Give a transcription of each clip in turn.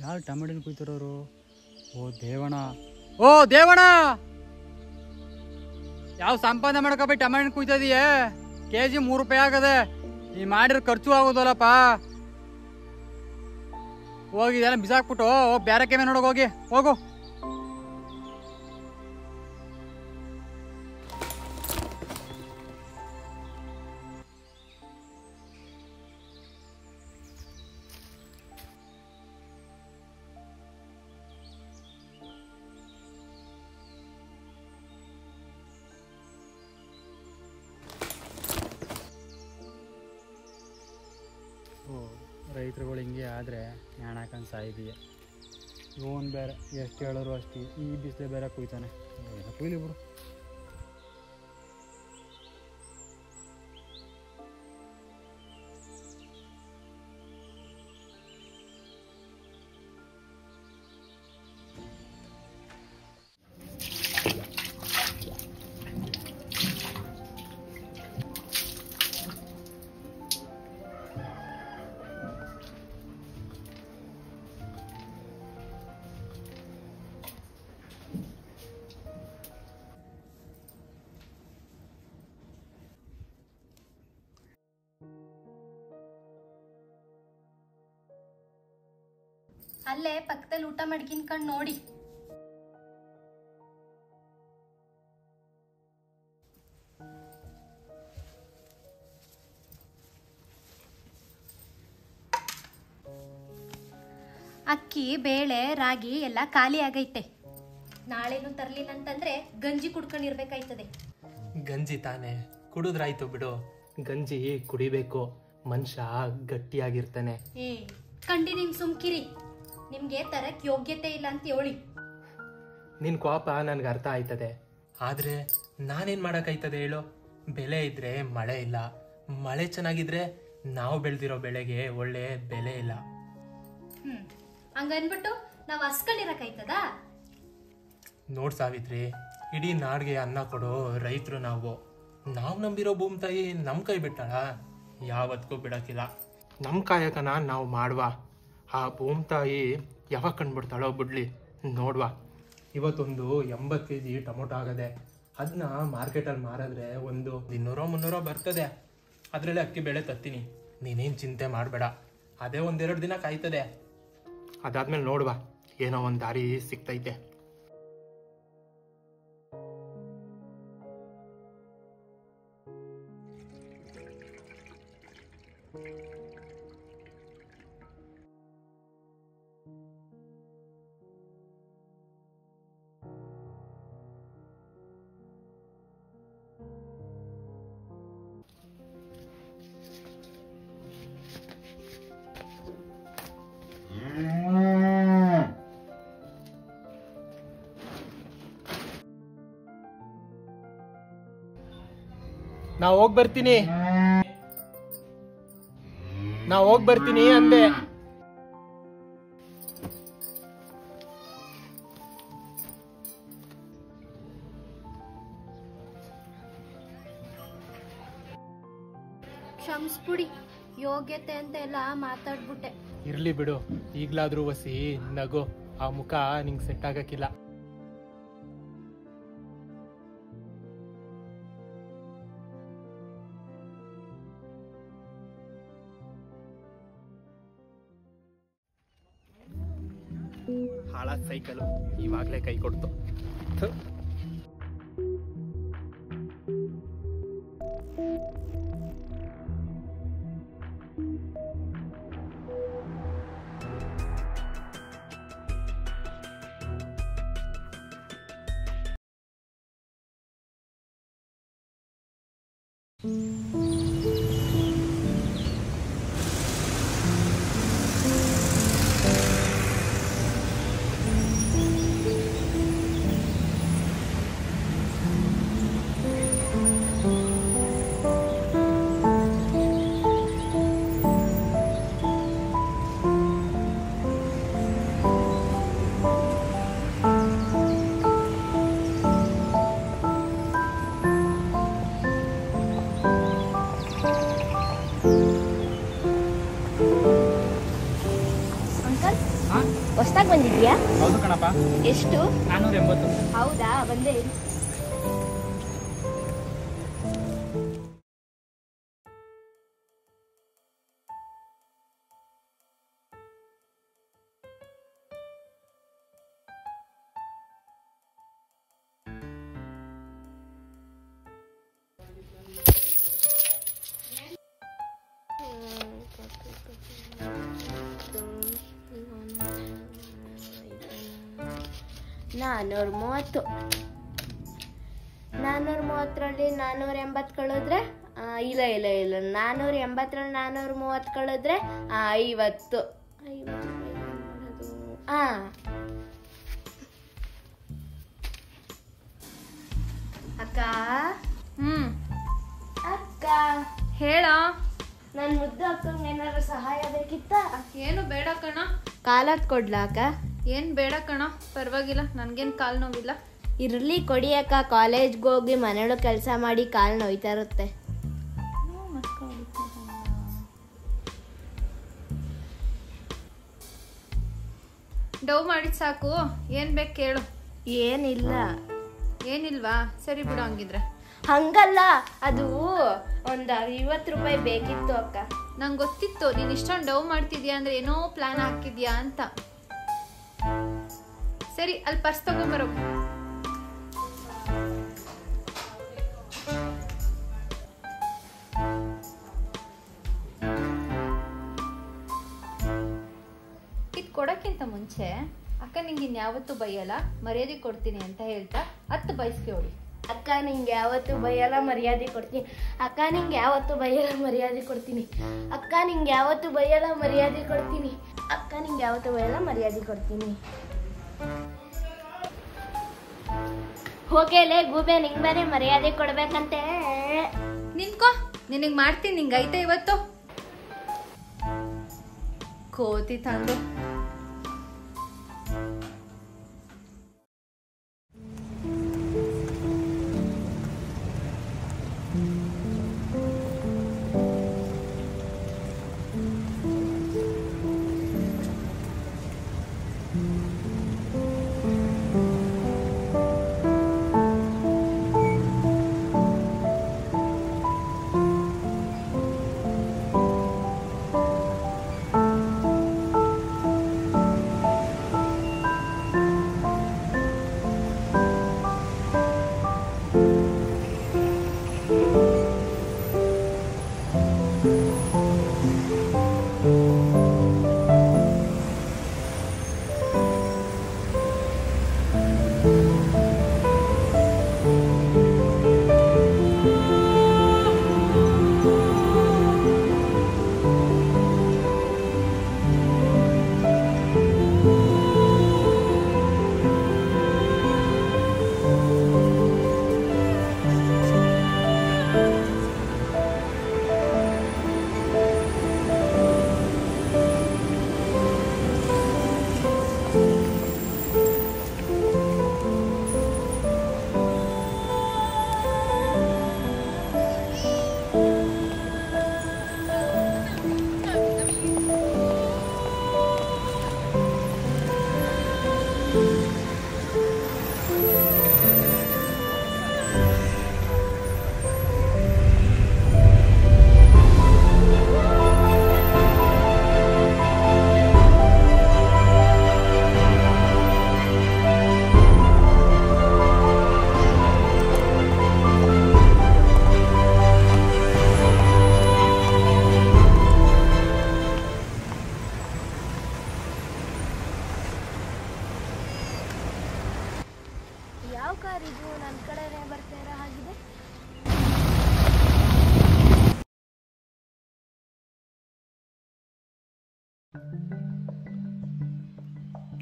ಯಾರು ಟಮಾಟಿನ ಕುಯ್ತಿರೋರು? ಓ ದೇವಣ್ಣ, ಓ ದೇವಣ್ಣ, ಯಾವ ಸಂಪಾದನೆ ಮಾಡ್ಕೊಬಿ ಟಮಾಟಿನ ಕುಯ್ತದೀಯ? ಕೆಜಿ 3 ರೂಪಾಯಿ ಆಗದೆ. ನೀ ಮಾಡಿರೋ ಖರ್ಚು ಆಗೋದಲ್ಲಪ್ಪ. ಹೋಗಿ ಇದೆಲ್ಲ ಬಿಸಾಕ್ಬಿಟ್ಟು ಹೋಗಿ ಬೇರೆ ಕೆಮ್ಮೆ ನೋಡೋಕೆ ಹೋಗಿ ಹೋಗು. ರೈತರುಗಳು ಹಿಂಗೆ ಆದರೆ ನ್ಯಾಣ ಹಾಕೊಂಡು ಸಾಯಿದೀಯ. ಇವನು ಬೇರೆ ಎಷ್ಟು ಹೇಳೋರು ಅಷ್ಟೇ, ಈ ಬಿಸಿಲು ಬೇರೆ ಕುಯ್ತಾನೆ. ಕುಯ್ಲಿ ಬಿಡು. ಅಲ್ಲೇ ಪಕ್ಕದಲ್ಲಿ ಊಟ ಮಾಡ್ಕಿನ್ಕಂಡು ನೋಡಿ. ಅಕ್ಕಿ ಬೇಳೆ ರಾಗಿ ಎಲ್ಲ ಖಾಲಿ ಆಗೈತೆ. ನಾಳೆನು ತರ್ಲಿಲ್ಲ ಅಂತಂದ್ರೆ ಗಂಜಿ ಕುಡ್ಕೊಂಡಿರ್ಬೇಕಾಯ್ತದೆ. ಗಂಜಿ ತಾನೆ, ಕುಡಿದ್ರಾಯ್ತು ಬಿಡು. ಗಂಜಿ ಕುಡಿಬೇಕು, ಮನುಷ್ಯ ಗಟ್ಟಿಯಾಗಿರ್ತಾನೆ. ಕಂಡಿ ನಿಮ್ ಸುಮ್ಕಿರಿ, ನಿಮ್ಗೆ ತರಕ್ ಯೋಗ್ಯತೆ ಇಲ್ಲ ಅಂತ ಹೇಳಿ. ನಿನ್ ಕೋಪ ನನ್ಗೆ ಅರ್ಥ ಆಯ್ತದೆ, ಆದ್ರೆ ನಾನೇನ್ ಮಾಡಕ್ಕಾಯ್ತದೆ ಹೇಳು? ಬೆಲೆ ಇದ್ರೆ ಮಳೆ ಇಲ್ಲ, ಮಳೆ ಚೆನ್ನಾಗಿದ್ರೆ ನಾವು ಬೆಳೆದಿರೋ ಬೆಳೆಗೆ ಒಳ್ಳೆ ಬೆಲೆ ಇಲ್ಲ. ಹಂಗನ್ಬಿಟ್ಟು ನಾವ್ ಹಸ್ಕೊಂಡಿರಕಾಯ್ತದ? ನೋಡ್ ಸಾವಿತ್ರಿ, ಇಡೀ ನಾಡ್ಗೆ ಅನ್ನ ಕೊಡೋ ರೈತರು ನಾವು ನಂಬಿರೋ ಭೂಮಿ ತಾಯಿ ನಮ್ ಕೈ ಬಿಟ್ಟಾಳ? ಯಾವತ್ಗೂ ಬಿಡಕ್ಕಿಲ್ಲ. ನಮ್ ಕಾಯಕನ ನಾವು ಮಾಡುವ, ಆ ಭೂಮಿ ತಾಯಿ ಯಾವಾಗ ಕಂಡ್ಬಿಡ್ತಾಳೋ ಬಿಡ್ಲಿ ನೋಡ್ವಾ. ಇವತ್ತೊಂದು 80 kg ಟೊಮೊಟೊ ಆಗದೆ, ಅದನ್ನ ಮಾರ್ಕೆಟಲ್ಲಿ ಮಾರಿದ್ರೆ ಒಂದು 200-300 ಬರ್ತದೆ. ಅದರಲ್ಲಿ ಅಕ್ಕಿ ಬೆಳೆ ತತ್ತೀನಿ, ನೀನೇನು ಚಿಂತೆ ಮಾಡಬೇಡ. ಅದೇ 1-2 ದಿನ ಕಾಯ್ತದೆ. ಅದಾದ್ಮೇಲೆ ನೋಡ್ವಾ, ಏನೋ ಒಂದು ದಾರಿ ಸಿಗ್ತೈತೆ. ನಾ ಹೋಗಿ ಬರ್ತೀನಿ ಅಂದೆ. ಕ್ಷಮಿಸ್ಬಿಡಿ, ಯೋಗ್ಯತೆ ಅಂತ ಎಲ್ಲ ಮಾತಾಡ್ಬಿಟ್ಟೆ. ಇರ್ಲಿ ಬಿಡು, ಈಗ್ಲಾದ್ರೂ ವಸಿ ನಗು. ಆ ಮುಖ ನಿಂಗೆ ಸೆಟ್ ಆಗಕ್ಕಿಲ್ಲ. ಹಾಳಾದ ಸೈಕಲು ಇವಾಗಲೇ ಕೈ ಕೊಡ್ತು. ಹೊಸ್ದಾಗಿ ಬಂದಿದ್ಯಾ? ಹೌದು ಕಣಪ್ಪ. ಎಷ್ಟು? 480. ಹೌದಾ, ಬಂದೆ. ನಾನ್ನೂರ 30ರಲ್ಲಿ 480 ಕಳೆದ್ರೆ ಇಲ್ಲ 480ರಲ್ಲಿ 430 ಕಳೆದ್ರೆ 50. ಅಕ್ಕ ಅಕ್ಕ ಹೇಳ. ನನ್ನ ಮುದ್ದು ಅಕ್ಕಂಗೆ ಏನಾದ್ರು ಸಹಾಯ ಬೇಕಿತ್ತ? ಏನು ಬೇಡ ಕಣ. ಕಾಲತ್ ಕೊಡ್ಲಾ ಅಕ್ಕ? ಏನ್ ಬೇಡ ಕಣ, ಪರವಾಗಿಲ್ಲ, ನನ್ಗೇನ್ ಕಾಲ್ ನೋವಿಲ್ಲ. ಇರ್ಲಿ ಕೊಡಿ ಅಕ್ಕ, ಕಾಲೇಜ್ಗೆ ಹೋಗಿ ಮನೆಯೊಳಗೆ ಕೆಲಸ ಮಾಡಿ ಕಾಲು ನೋಯ್ತಾ ಇರುತ್ತೆ. ಡವ್ ಮಾಡಿದ್ ಸಾಕು, ಏನ್ ಬೇಕು ಕೇಳು. ಏನಿಲ್ಲ. ಏನಿಲ್ವಾ? ಸರಿ ಬಿಡು ಹಂಗಿದ್ರೆ. ಹಂಗಲ್ಲ, ಅದು ಒಂದು 50 ರೂಪಾಯಿ ಬೇಕಿತ್ತು ಅಕ್ಕ. ನಂಗೆ ಗೊತ್ತಿತ್ತು ನೀನ್ ಇಷ್ಟೊಂದು ಡವ್ ಮಾಡ್ತಿದ್ಯಾ ಅಂದ್ರೆ ಏನೋ ಪ್ಲಾನ್ ಹಾಕಿದ್ಯಾ ಅಂತ. ಸರಿ, ಅಲ್ಲಿ ಪರ್ಸ್ ತಗೊಂಬರೋ. ಇದು ಕೊಡಕ್ಕಿಂತ ಮುಂಚೆ ಅಕ್ಕ ನಿಂಗೆ ಇನ್ಯಾವತ್ತೂ ಬೈಯಲ್ಲ, ಮರ್ಯಾದೆ ಕೊಡ್ತೀನಿ ಅಂತ ಹೇಳ್ತಾ 10 ಬೈಸ್ಗೆ ಹೊಡಿ. ಅಕ್ಕ ನಿಂಗೆ ಯಾವತ್ತು ಬೈಯಲ್ಲ, ಮರ್ಯಾದೆ ಕೊಡ್ತೀನಿ. ಅಕ್ಕ ನಿಂಗೆ ಯಾವತ್ತು ಬೈಯಲ್ಲ, ಮರ್ಯಾದೆ ಕೊಡ್ತೀನಿ. ಅಕ್ಕ ನಿಂಗೆ ಯಾವತ್ತು ಬೈಯಲ್ಲ, ಮರ್ಯಾದೆ ಕೊಡ್ತೀನಿ. ಅಕ್ಕ ನಿಂಗೆ ಯಾವತ್ತು ಬೈಯಲ್ಲ, ಮರ್ಯಾದೆ ಕೊಡ್ತೀನಿ. ಹೋಗೇಲೆ ಗೂಬೆ, ನಿಂಗೆ ಬೇರೆ ಮರ್ಯಾದೆ ಕೊಡ್ಬೇಕಂತೆ. ನಿನ್ಕೋ, ನಿನಗೆ ಮಾಡ್ತೀನಿ. ನಿಂಗೆ ಐತೆ ಇವತ್ತು ಕೋತಿ ತಂದು. ಯಾವ ಕಾರ್ ಇದು? ನನ್ನ ಕಡೆನೇ ಬರ್ತಾ ಇರೋ ಹಾಗಿದೆ.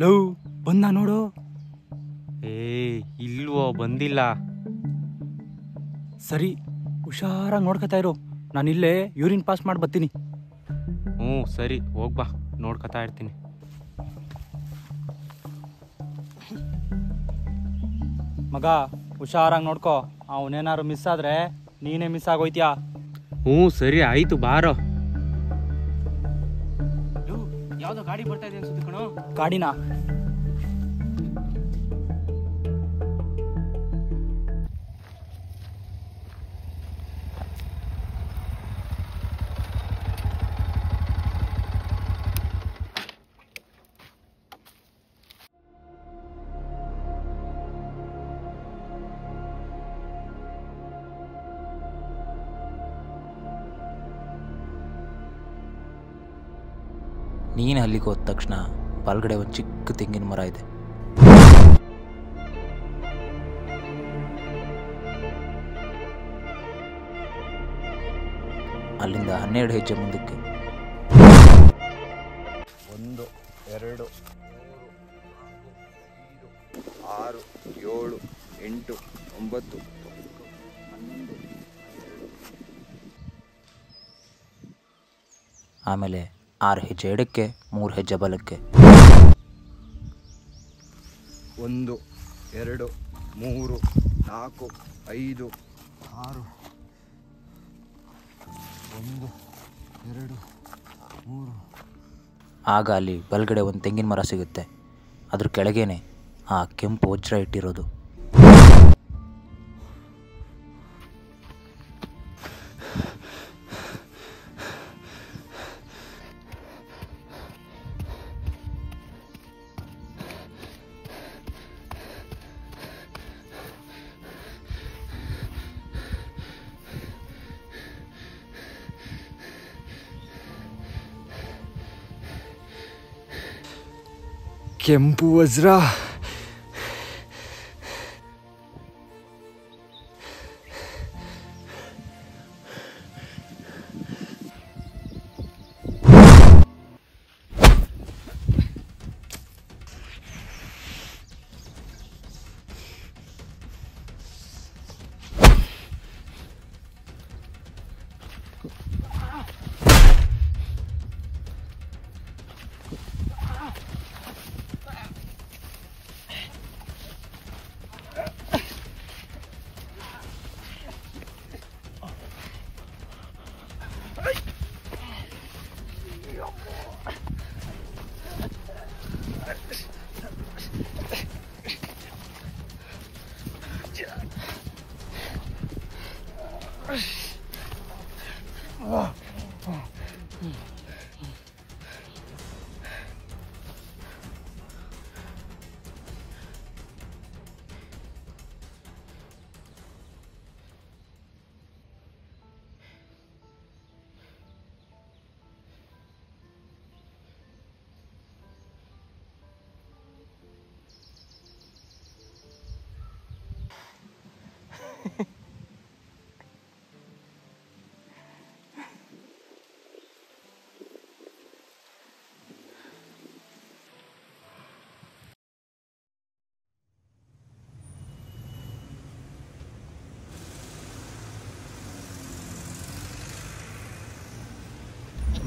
ಲವ್ ಬಂದ ನೋಡು. ಇಲ್ವೋ, ಬಂದಿಲ್ಲ. ಸರಿ, ಹುಷಾರಾಗಿ ನೋಡ್ಕೊತಾ ಇರು. ನಾನು ಇಲ್ಲೇ ಯೂರಿನ್ ಪಾಸ್ ಮಾಡಿ ಬರ್ತೀನಿ. ಸರಿ, ಹೋಗ್ಬಾ, ನೋಡ್ಕೊತಾ ಇರ್ತೀನಿ. ಮಗ, ಹುಷಾರಾಗಿ ನೋಡ್ಕೋ. ಅವನೇನಾದ್ರು ಮಿಸ್ ಆದ್ರೆ ನೀನೇ ಮಿಸ್ ಆಗೋಯ್ತೀಯಾ? ಸರಿ ಆಯ್ತು, ಬಾರೋ. ಯಾವ್ದೋ ಗಾಡಿ ಬರ್ತಾ ಇದೆ ಅನ್ಸುತ್ತೆ ಕಣೋ. ಗಾಡಿನ ನೀನು ಅಲ್ಲಿಗೆ ಹೋದ ತಕ್ಷಣ ಬಲಗಡೆ ಒಂದು ಚಿಕ್ಕ ತೆಂಗಿನ ಮರ ಇದೆ. ಅಲ್ಲಿಂದ 12 ಹೆಜ್ಜೆ ಮುಂದಕ್ಕೆ 1 2 3 4 5 6 7 8 9 ಆಮೇಲೆ 6 ಹೆಜ್ಜೆ ಎಡಕ್ಕೆ 3 ಹೆಜ್ಜೆ ಬಲಕ್ಕೆ. 1 2 3 4 5 6 1 2 3. ಆಗ ಅಲ್ಲಿ ಬಲಗಡೆ ಒಂದು ತೆಂಗಿನ ಮರ ಸಿಗುತ್ತೆ. ಅದ್ರ ಕೆಳಗೇನೆ ಆ ಕೆಂಪು ವಜ್ರ ಇಟ್ಟಿರೋದು. ಕೆಂಪು ವಜ್ರ.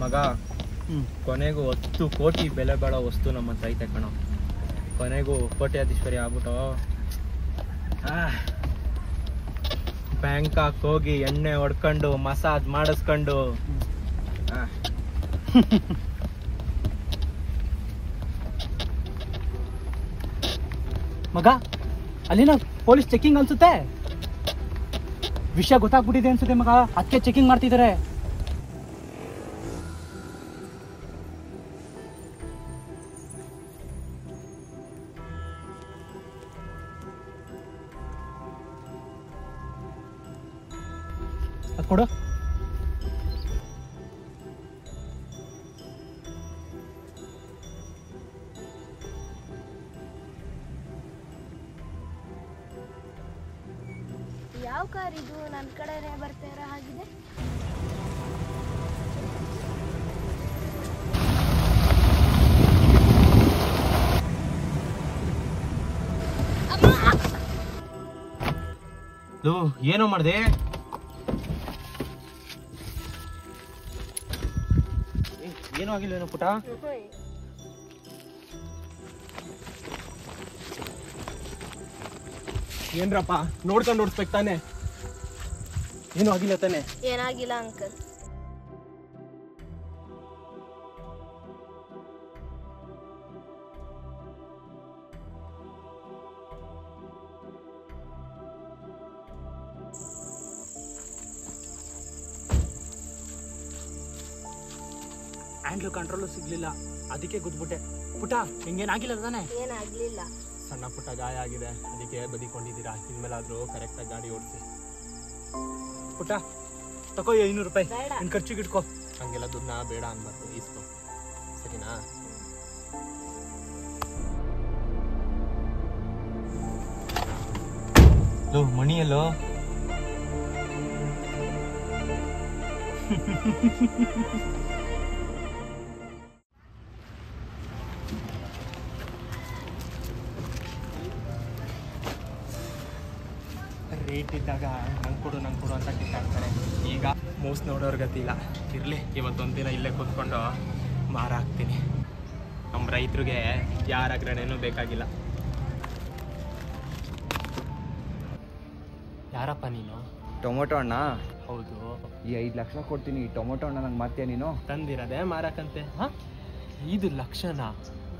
ಮಗ, ಕೊನೆಗೂ 10 ಕೋಟಿ ಬೆಲೆ ಬಾಳೋ ವಸ್ತು ನಮ್ಮ ಹತ್ರ ಐತೆ ಕಣೋ. ಕೊನೆಗೂ ಕೋಟ್ಯಾಧೀಶ್ವರಿ ಆಗ್ಬಿಟ್ಟು ಬ್ಯಾಂಕಾಕ್ ಹೋಗಿ ಎಣ್ಣೆ ಹೊಡ್ಕೊಂಡು ಮಸಾಜ್ ಮಾಡಿಸ್ಕೊಂಡು ಮಗ, ಅಲ್ಲಿನ ಪೊಲೀಸ್ ಚೆಕಿಂಗ್ ಅನ್ಸುತ್ತೆ. ವಿಷಯ ಗೊತ್ತಾಗ್ಬಿಟ್ಟಿದೆ ಅನ್ಸುತ್ತೆ ಮಗ, ಅದಕ್ಕೆ ಚೆಕಿಂಗ್ ಮಾಡ್ತಿದ್ದಾರೆ. ಕೊಡು. ಯಾವ ಕಾರ್ ಇದು? ನನ್ನ ಕಡೆನೇ ಬರ್ತಾ ಇರೋ ಹಾಗಿದೆ. ಏನೋ ಮಾಡಿದೆ? ಏನೂ ಆಗಿಲ್ಲ ಏನೋ ಪುಟ. ಏನ್ರಪ್ಪ, ನೋಡ್ಕೊಂಡು ಓಡಿಸ್ಬೇಕು ತಾನೆ? ಏನೂ ಆಗಿಲ್ಲ ತಾನೆ? ಏನಾಗಿಲ್ಲ ಅಂಕಲ್. ಹ್ಯಾಂಡ್ಲು ಕಂಟ್ರೋಲು ಸಿಗ್ಲಿಲ್ಲ, ಅದಕ್ಕೆ ಗುದ್ಬಿಟ್ಟೆ. ಪುಟ ಹಿಂಗೇನಾಗಿಲ್ಲ ತಾನೆ? ಏನಾಗ್ಲಿಲ್ಲ. ಸಣ್ಣ ಪುಟ್ಟ ಗಾಯ ಆಗಿದೆ, ಅದಕ್ಕೆ ಬದಿಕೊಂಡಿದ್ದೀರಾ. ಇನ್ಮೇಲಾದ್ರೂ ಕರೆಕ್ಟಾಗಿ ಗಾಡಿ ಓಡಿಸಿ. ಪುಟ ತಗೋ 500 ರೂಪಾಯಿ, ಬೇಡ. ನಿನ್ ಖರ್ಚಿಗೆ ಇಟ್ಕೋ. ಹಂಗೆಲ್ಲ ದುಡ್ಡನ್ನ ಬೇಡ ಅನ್ಬಾರ್ದು, ಇಸ್ಕೊ ಸರಿನಾ? ಮಣಿ ಎಲ್ಲೋ? ರೇಟ್ ಇದ್ದಾಗ ನಂಗೆ ಕೊಡು ಅಂತ ಕಿತ್ತಾಡ್ತಾರೆ. ಈಗ ಮೂಸ್ ನೋಡೋರ್ ಗತಿ ಇಲ್ಲ. ಇರಲಿ, ಇವತ್ತೊಂದಿನ ಇಲ್ಲೇ ಕೂತ್ಕೊಂಡು ಮಾರ ಹಾಕ್ತೀನಿ. ನಮ್ಮ ರೈತರಿಗೆ ಯಾರ ಅಗ್ರಣೆನೂ ಬೇಕಾಗಿಲ್ಲ. ಯಾರಪ್ಪ ನೀನು? ಟೊಮೊಟೊ ಹಣ್ಣ? ಹೌದು. ಈ 5 ಲಕ್ಷ ಕೊಡ್ತೀನಿ, ಈ ಟೊಮೊಟೊ ಹಣ್ಣ ನಂಗೆ ಮತ್ತೆ ನೀನು ತಂದಿರೋದೇ ಮಾರಕ್ಕಂತೆ. 5 ಲಕ್ಷನಾ?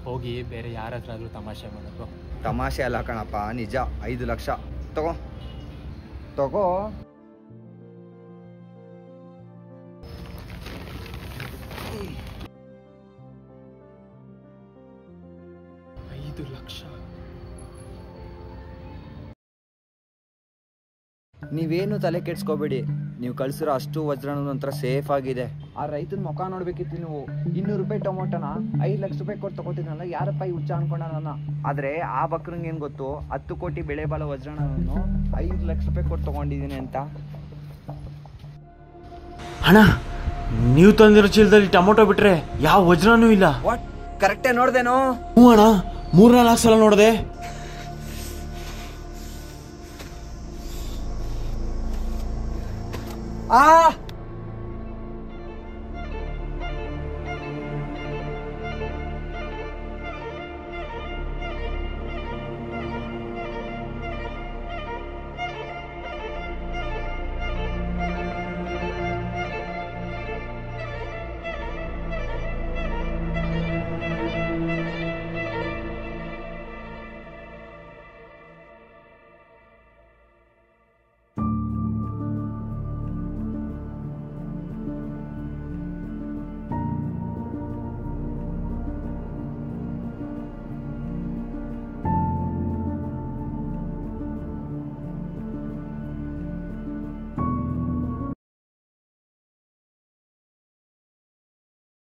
ಹೋಗಿ ಬೇರೆ ಯಾರ ಹತ್ರ ಆದರೂ ತಮಾಷೆ ಮಾಡೋದು. ತಮಾಷೆ ಅಲ್ಲ ಕಣಪ್ಪ, ನಿಜ. 5 ಲಕ್ಷ ತಗೋ. ತಗೋ. ನೀವೇನು ತಲೆ ಕೆಡ್ಸ್ಕೋಬೇಡಿ, ನೀವು ಕಳ್ಸಿರೋ ಅಷ್ಟು ವಜ್ರನೂ ನಂತರ ಸೇಫ್ ಆಗಿದೆ. ಆ ರೈತನ ಮುಖ ನೋಡ್ಬೇಕಿತ್ತು ನೀವು. 200 ರೂಪಾಯಿ ಟೊಮೊಟೊನ 5 ಲಕ್ಷ ರೂಪಾಯಿ ಕೊಟ್ಟು ತಗೋತಿದ್ನಲ್ಲ, ಯಾರಪ್ಪ ಈ ಹುಚ್ಚ ಅನ್ಕೊಂಡ ನನ್ನ. ಆದರೆ ಆ ಬಕ್ರಂಗೆ ಏನು ಗೊತ್ತು, 10 ಕೋಟಿ ಬೆಳೆ ಬಾಳೋ ವಜ್ರನೂ 5 ಲಕ್ಷ ರೂಪಾಯಿ ಕೊಟ್ಟು ತಗೊಂಡಿದ್ದೀನಿ ಅಂತ. ಅಣ್ಣ, ನೀವು ತಂದಿರೋ ಚೀಲದಲ್ಲಿ ಟೊಮೊಟೊ ಬಿಟ್ರೆ ಯಾವ ವಜ್ರನೂ ಇಲ್ಲ. ವಾಟ್, ಕರೆಕ್ಟೇ ನೋಡ್ದೇನೋ? ಹ್ಞೂ ಅಣ್ಣ, 3-4 ಸಲ ನೋಡಿದೆ. ಆ